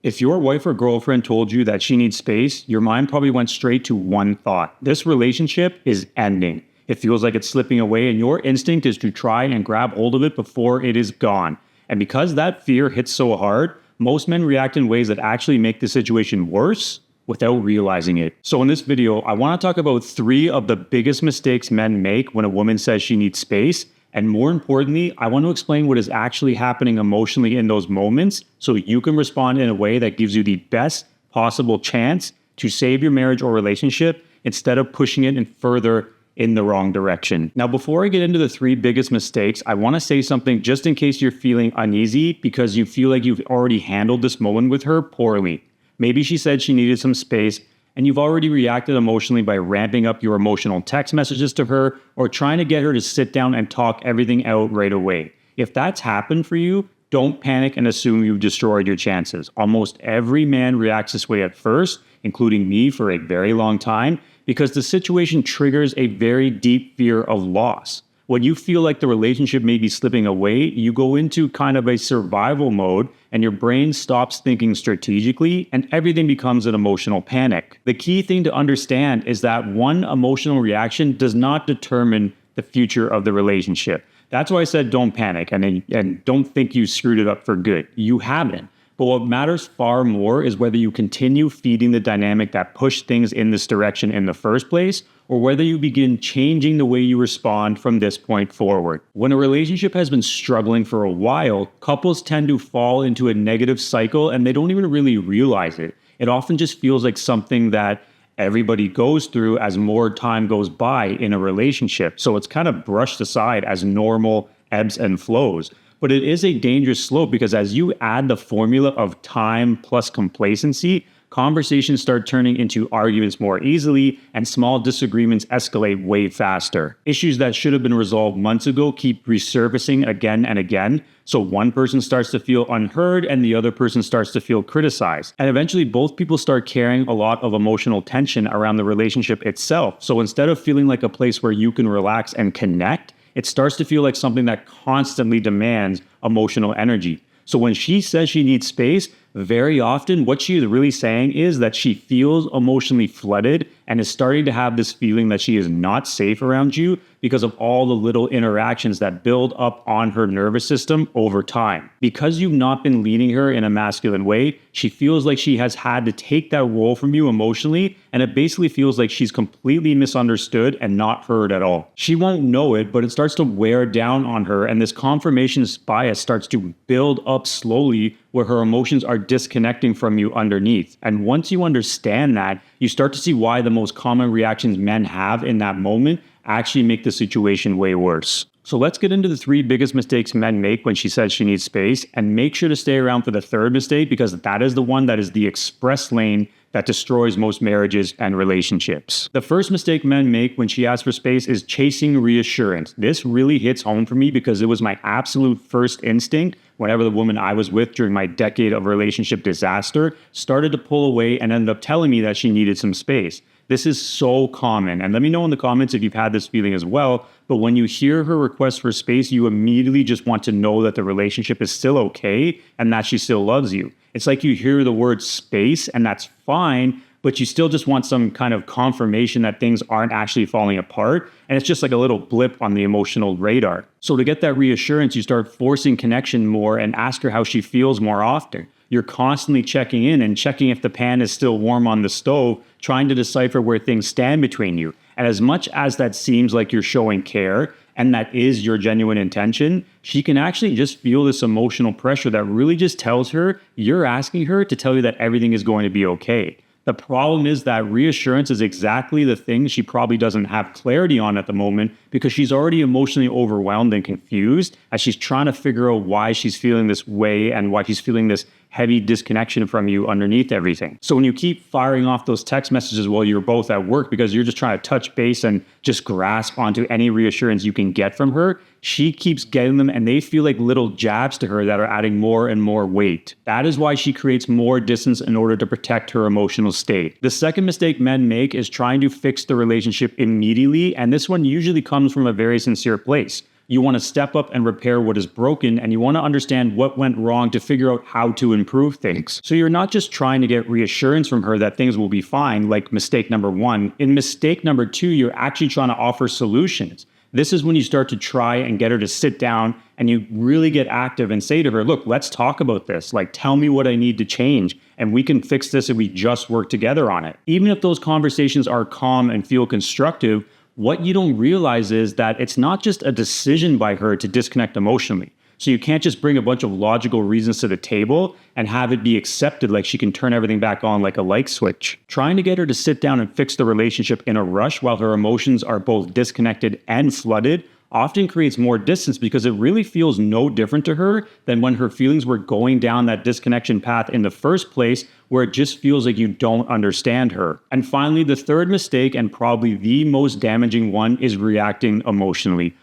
If your wife or girlfriend told you that she needs space, your mind probably went straight to one thought. This relationship is ending. It feels like it's slipping away, and your instinct is to try and grab hold of it before it is gone. And because that fear hits so hard, most men react in ways that actually make the situation worse without realizing it. So in this video, I want to talk about 3 of the biggest mistakes men make when a woman says she needs space. And more importantly, I want to explain what is actually happening emotionally in those moments so you can respond in a way that gives you the best possible chance to save your marriage or relationship instead of pushing it further in the wrong direction. Now, before I get into the 3 biggest mistakes, I want to say something just in case you're feeling uneasy because you feel like you've already handled this moment with her poorly. Maybe she said she needed some space, and you've already reacted emotionally by ramping up your emotional text messages to her or trying to get her to sit down and talk everything out right away. If that's happened for you, don't panic and assume you've destroyed your chances. Almost every man reacts this way at first, including me for a very long time, because the situation triggers a very deep fear of loss. When you feel like the relationship may be slipping away, you go into kind of a survival mode and your brain stops thinking strategically and everything becomes an emotional panic. The key thing to understand is that one emotional reaction does not determine the future of the relationship. That's why I said don't panic and don't think you screwed it up for good. You haven't. But what matters far more is whether you continue feeding the dynamic that pushed things in this direction in the first place, or whether you begin changing the way you respond from this point forward. When a relationship has been struggling for a while, couples tend to fall into a negative cycle and they don't even really realize it. It often just feels like something that everybody goes through as more time goes by in a relationship. So it's kind of brushed aside as normal ebbs and flows. But it is a dangerous slope because as you add the formula of time plus complacency, conversations start turning into arguments more easily and small disagreements escalate way faster. Issues that should have been resolved months ago keep resurfacing again and again. So one person starts to feel unheard and the other person starts to feel criticized. And eventually both people start carrying a lot of emotional tension around the relationship itself. So instead of feeling like a place where you can relax and connect, it starts to feel like something that constantly demands emotional energy. So when she says she needs space, very often what she is really saying is that she feels emotionally flooded and is starting to have this feeling that she is not safe around you because of all the little interactions that build up on her nervous system over time. Because you've not been leading her in a masculine way, she feels like she has had to take that role from you emotionally, and it basically feels like she's completely misunderstood and not heard at all. She won't know it, but it starts to wear down on her, and this confirmation bias starts to build up slowly where her emotions are disconnecting from you underneath. And once you understand that, you start to see why the most common reactions men have in that moment actually make the situation way worse. So let's get into the 3 biggest mistakes men make when she says she needs space, and make sure to stay around for the 3rd mistake because that is the one that is the express lane that destroys most marriages and relationships. The first mistake men make when she asks for space is chasing reassurance. This really hits home for me because it was my absolute first instinct whenever the woman I was with during my decade of relationship disaster started to pull away and ended up telling me that she needed some space. This is so common, and let me know in the comments if you've had this feeling as well, but when you hear her request for space, you immediately just want to know that the relationship is still okay and that she still loves you. It's like you hear the word space, and that's fine, but you still just want some kind of confirmation that things aren't actually falling apart, and it's just like a little blip on the emotional radar. So to get that reassurance, you start forcing connection more and ask her how she feels more often. You're constantly checking in and checking if the pan is still warm on the stove, trying to decipher where things stand between you. And as much as that seems like you're showing care, and that is your genuine intention, she can actually just feel this emotional pressure that really just tells her you're asking her to tell you that everything is going to be okay. The problem is that reassurance is exactly the thing she probably doesn't have clarity on at the moment because she's already emotionally overwhelmed and confused as she's trying to figure out why she's feeling this way and why she's feeling this heavy disconnection from you underneath everything. So when you keep firing off those text messages while you're both at work because you're just trying to touch base and just grasp onto any reassurance you can get from her, she keeps getting them and they feel like little jabs to her that are adding more and more weight. That is why she creates more distance in order to protect her emotional state. The second mistake men make is trying to fix the relationship immediately, and this one usually comes from a very sincere place. You want to step up and repair what is broken, and you want to understand what went wrong to figure out how to improve things. So you're not just trying to get reassurance from her that things will be fine, like mistake number one. In mistake number two, you're actually trying to offer solutions. This is when you start to try and get her to sit down and you really get active and say to her, look, let's talk about this. Like, tell me what I need to change and we can fix this if we just work together on it. Even if those conversations are calm and feel constructive, what you don't realize is that it's not just a decision by her to disconnect emotionally. So you can't just bring a bunch of logical reasons to the table and have it be accepted like she can turn everything back on like a light switch. Trying to get her to sit down and fix the relationship in a rush while her emotions are both disconnected and flooded often creates more distance because it really feels no different to her than when her feelings were going down that disconnection path in the first place, where it just feels like you don't understand her. And finally, the third mistake, and probably the most damaging one, is reacting emotionally.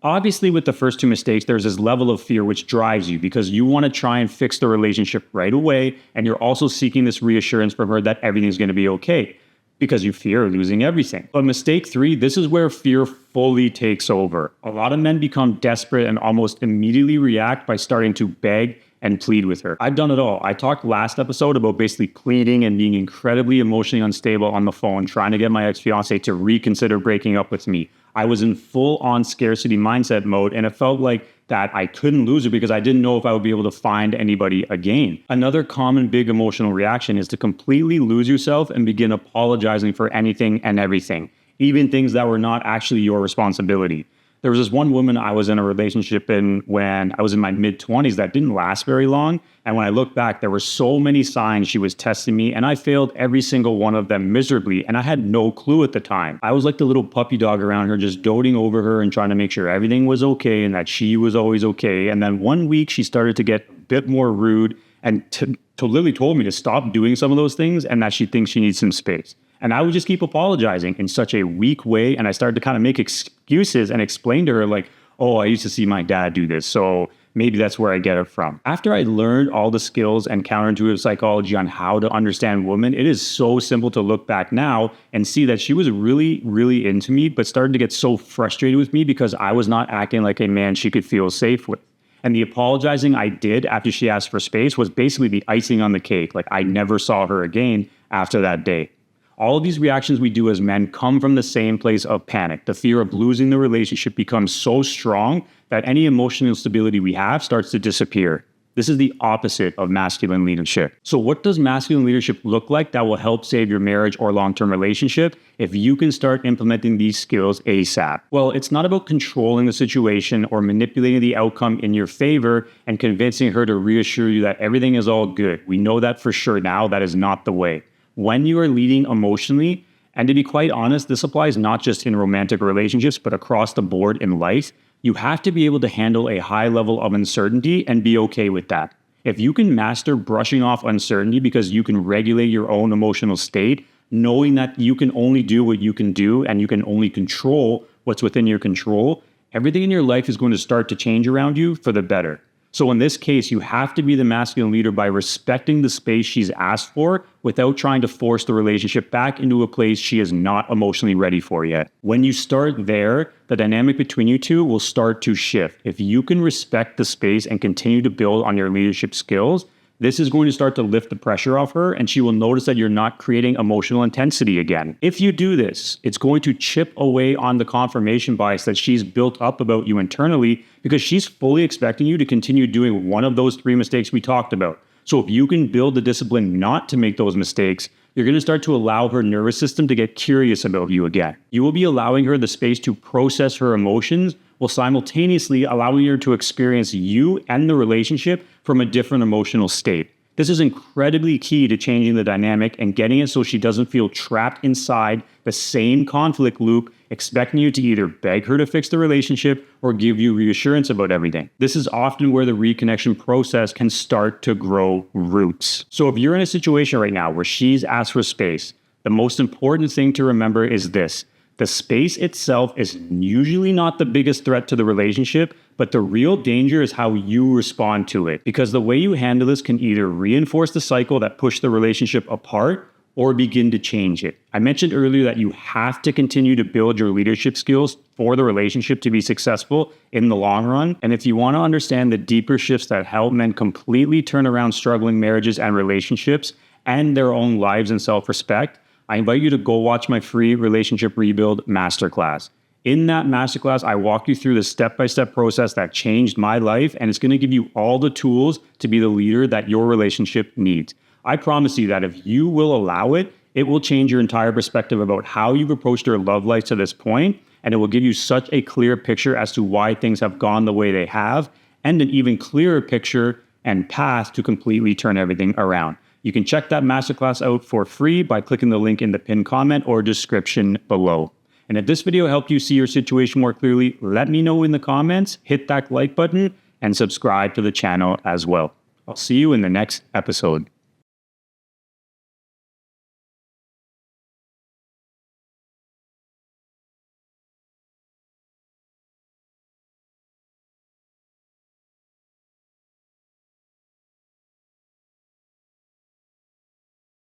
Obviously, with the first two mistakes, there's this level of fear which drives you because you want to try and fix the relationship right away, and you're also seeking this reassurance from her that everything's going to be okay, because you fear losing everything. But mistake three, this is where fear fully takes over. A lot of men become desperate and almost immediately react by starting to beg and plead with her. I've done it all. I talked last episode about basically pleading and being incredibly emotionally unstable on the phone, trying to get my ex-fiance to reconsider breaking up with me. I was in full-on scarcity mindset mode, and it felt like that I couldn't lose her because I didn't know if I would be able to find anybody again. Another common big emotional reaction is to completely lose yourself and begin apologizing for anything and everything, even things that were not actually your responsibility. There was this one woman I was in a relationship in when I was in my mid-20s that didn't last very long. And when I look back, there were so many signs she was testing me, and I failed every single one of them miserably. And I had no clue at the time. I was like the little puppy dog around her, just doting over her and trying to make sure everything was okay and that she was always okay. And then one week she started to get a bit more rude and to literally told me to stop doing some of those things and that she thinks she needs some space. And I would just keep apologizing in such a weak way. And I started to kind of make excuses and explain to her like, oh, I used to see my dad do this, so maybe that's where I get it from. After I learned all the skills and counterintuitive psychology on how to understand women, it is so simple to look back now and see that she was really, really into me, but started to get so frustrated with me because I was not acting like a man she could feel safe with. And the apologizing I did after she asked for space was basically the icing on the cake. Like, I never saw her again after that day. All of these reactions we do as men come from the same place of panic. The fear of losing the relationship becomes so strong that any emotional stability we have starts to disappear. This is the opposite of masculine leadership. So what does masculine leadership look like that will help save your marriage or long-term relationship if you can start implementing these skills ASAP? Well, it's not about controlling the situation or manipulating the outcome in your favor and convincing her to reassure you that everything is all good. We know that for sure now. That is not the way. When you are leading emotionally, and to be quite honest, this applies not just in romantic relationships, but across the board in life, you have to be able to handle a high level of uncertainty and be okay with that. If you can master brushing off uncertainty because you can regulate your own emotional state, knowing that you can only do what you can do and you can only control what's within your control, everything in your life is going to start to change around you for the better. So in this case, you have to be the masculine leader by respecting the space she's asked for without trying to force the relationship back into a place she is not emotionally ready for yet. When you start there, the dynamic between you two will start to shift. If you can respect the space and continue to build on your leadership skills, this is going to start to lift the pressure off her, and she will notice that you're not creating emotional intensity again. If you do this, it's going to chip away on the confirmation bias that she's built up about you internally because she's fully expecting you to continue doing one of those three mistakes we talked about. So if you can build the discipline not to make those mistakes, you're going to start to allow her nervous system to get curious about you again. You will be allowing her the space to process her emotions while simultaneously allowing her to experience you and the relationship from a different emotional state. This is incredibly key to changing the dynamic and getting it so she doesn't feel trapped inside the same conflict loop, expecting you to either beg her to fix the relationship or give you reassurance about everything. This is often where the reconnection process can start to grow roots. So if you're in a situation right now where she's asked for space, the most important thing to remember is this. The space itself is usually not the biggest threat to the relationship, but the real danger is how you respond to it. Because the way you handle this can either reinforce the cycle that pushed the relationship apart, or begin to change it. I mentioned earlier that you have to continue to build your leadership skills for the relationship to be successful in the long run. And if you want to understand the deeper shifts that help men completely turn around struggling marriages and relationships and their own lives and self-respect, I invite you to go watch my free Relationship Rebuild Masterclass. In that masterclass, I walk you through the step-by-step process that changed my life, and it's going to give you all the tools to be the leader that your relationship needs. I promise you that if you will allow it, it will change your entire perspective about how you've approached your love life to this point, and it will give you such a clear picture as to why things have gone the way they have, and an even clearer picture and path to completely turn everything around. You can check that masterclass out for free by clicking the link in the pinned comment or description below. And if this video helped you see your situation more clearly, let me know in the comments, hit that like button, and subscribe to the channel as well. I'll see you in the next episode.